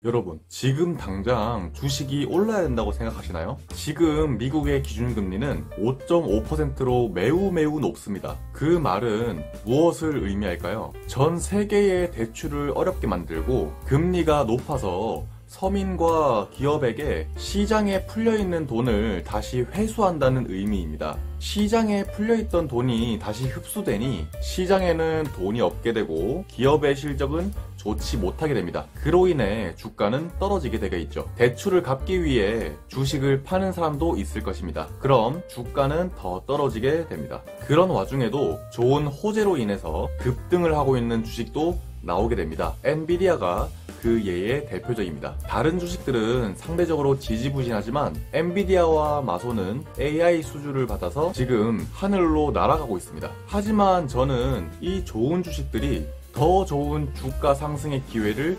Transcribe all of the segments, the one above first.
여러분, 지금 당장 주식이 올라야 된다고 생각하시나요? 지금 미국의 기준금리는 5.5%로 매우 높습니다. 그 말은 무엇을 의미할까요? 전 세계의 대출을 어렵게 만들고 금리가 높아서 서민과 기업에게 시장에 풀려있는 돈을 다시 회수한다는 의미입니다. 시장에 풀려있던 돈이 다시 흡수되니 시장에는 돈이 없게 되고 기업의 실적은 좋지 못하게 됩니다. 그로 인해 주가는 떨어지게 되어 있죠. 대출을 갚기 위해 주식을 파는 사람도 있을 것입니다. 그럼 주가는 더 떨어지게 됩니다. 그런 와중에도 좋은 호재로 인해서 급등을 하고 있는 주식도 나오게 됩니다. 엔비디아가 그 예의 대표적입니다. 다른 주식들은 상대적으로 지지부진하지만 엔비디아와 마소는 AI 수주를 받아서 지금 하늘로 날아가고 있습니다. 하지만 저는 이 좋은 주식들이 더 좋은 주가 상승의 기회를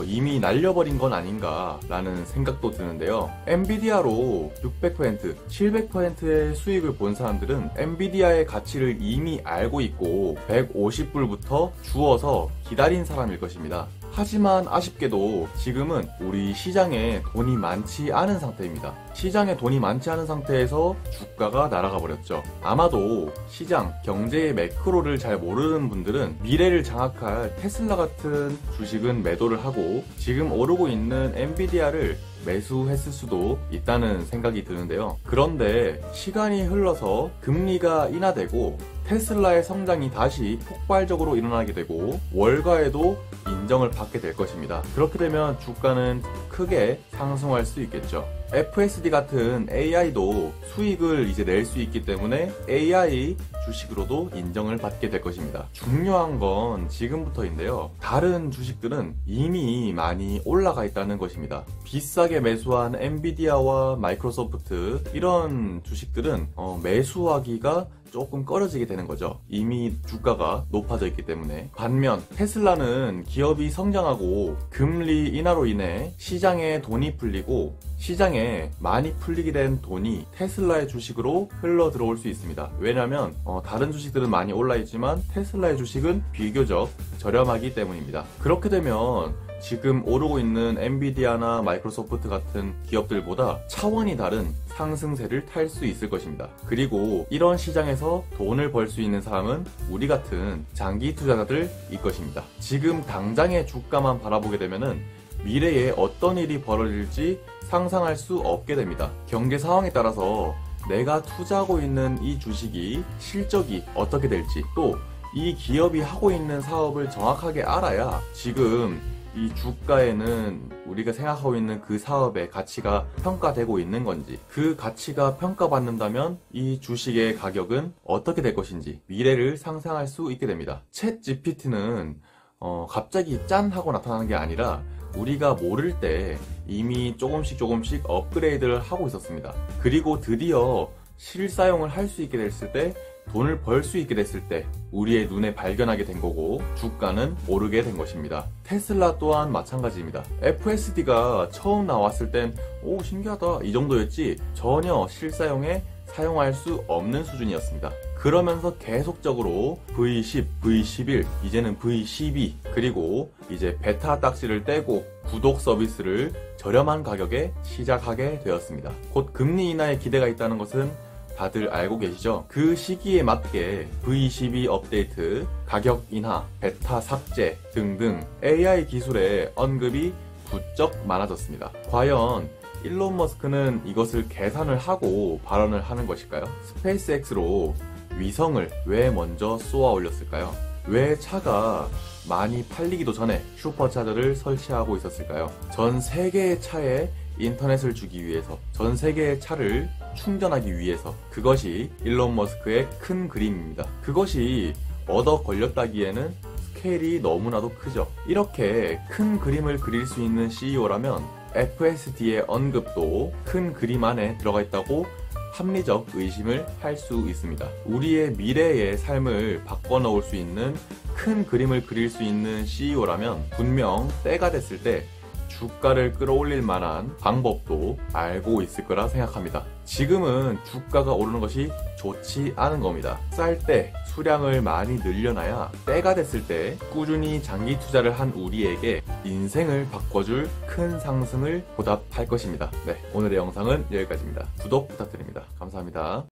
이미 날려버린 건 아닌가라는 생각도 드는데요. 엔비디아로 600%, 700%의 수익을 본 사람들은 엔비디아의 가치를 이미 알고 있고 150불부터 주어서 기다린 사람일 것입니다. 하지만 아쉽게도 지금은 우리 시장에 돈이 많지 않은 상태입니다. 시장에 돈이 많지 않은 상태에서 주가가 날아가 버렸죠. 아마도 시장, 경제의 매크로를 잘 모르는 분들은 미래를 장악할 테슬라 같은 주식은 매도를 하고 지금 오르고 있는 엔비디아를 매수했을 수도 있다는 생각이 드는데요. 그런데 시간이 흘러서 금리가 인하되고 테슬라의 성장이 다시 폭발적으로 일어나게 되고 월가에도 인정을 받게 될 것입니다. 그렇게 되면 주가는 크게 상승할 수 있겠죠. FSD 같은 AI도 수익을 이제 낼 수 있기 때문에 AI 주식으로도 인정을 받게 될 것입니다. 중요한 건 지금부터인데요. 다른 주식들은 이미 많이 올라가 있다는 것입니다. 비싸게 매수한 엔비디아와 마이크로소프트 이런 주식들은 매수하기가 조금 꺼려지게 되는 거죠. 이미 주가가 높아져 있기 때문에. 반면 테슬라는 기업이 성장하고 금리 인하로 인해 시장에 돈이 풀리고 시장에 많이 풀리게 된 돈이 테슬라의 주식으로 흘러 들어올 수 있습니다. 왜냐하면 다른 주식들은 많이 올라 있지만 테슬라의 주식은 비교적 저렴하기 때문입니다. 그렇게 되면 지금 오르고 있는 엔비디아나 마이크로소프트 같은 기업들보다 차원이 다른 상승세를 탈 수 있을 것입니다. 그리고 이런 시장에서 돈을 벌 수 있는 사람은 우리 같은 장기 투자자들일 것입니다. 지금 당장의 주가만 바라보게 되면은 미래에 어떤 일이 벌어질지 상상할 수 없게 됩니다. 경제 상황에 따라서 내가 투자하고 있는 이 주식이 실적이 어떻게 될지 또 이 기업이 하고 있는 사업을 정확하게 알아야 지금 이 주가에는 우리가 생각하고 있는 그 사업의 가치가 평가되고 있는 건지 그 가치가 평가받는다면 이 주식의 가격은 어떻게 될 것인지 미래를 상상할 수 있게 됩니다. 챗 GPT는 갑자기 짠 하고 나타나는 게 아니라 우리가 모를 때 이미 조금씩 업그레이드를 하고 있었습니다. 그리고 드디어 실사용을 할 수 있게 됐을 때 돈을 벌 수 있게 됐을 때 우리의 눈에 발견하게 된 거고 주가는 오르게 된 것입니다. 테슬라 또한 마찬가지입니다. FSD가 처음 나왔을 땐 오 신기하다 이 정도였지 전혀 실사용에 사용할 수 없는 수준이었습니다. 그러면서 계속적으로 V10, V11, 이제는 V12 그리고 이제 베타 딱지를 떼고 구독 서비스를 저렴한 가격에 시작하게 되었습니다. 곧 금리 인하에 기대가 있다는 것은 다들 알고 계시죠? 그 시기에 맞게 V12 업데이트, 가격 인하, 베타 삭제 등등 AI 기술의 언급이 부쩍 많아졌습니다. 과연 일론 머스크는 이것을 계산을 하고 발언을 하는 것일까요? 스페이스X로 위성을 왜 먼저 쏘아 올렸을까요? 왜 차가 많이 팔리기도 전에 슈퍼차저를 설치하고 있었을까요? 전 세계의 차에 인터넷을 주기 위해서, 전 세계의 차를 충전하기 위해서 그것이 일론 머스크의 큰 그림입니다. 그것이 얻어 걸렸다기에는 스케일이 너무나도 크죠. 이렇게 큰 그림을 그릴 수 있는 CEO라면 FSD의 언급도 큰 그림 안에 들어가 있다고 합리적 의심을 할 수 있습니다. 우리의 미래의 삶을 바꿔놓을 수 있는 큰 그림을 그릴 수 있는 CEO라면 분명 때가 됐을 때 주가를 끌어올릴 만한 방법도 알고 있을 거라 생각합니다. 지금은 주가가 오르는 것이 좋지 않은 겁니다. 쌀 때 수량을 많이 늘려놔야 때가 됐을 때 꾸준히 장기 투자를 한 우리에게 인생을 바꿔줄 큰 상승을 보답할 것입니다. 네, 오늘의 영상은 여기까지입니다. 구독 부탁드립니다. 감사합니다.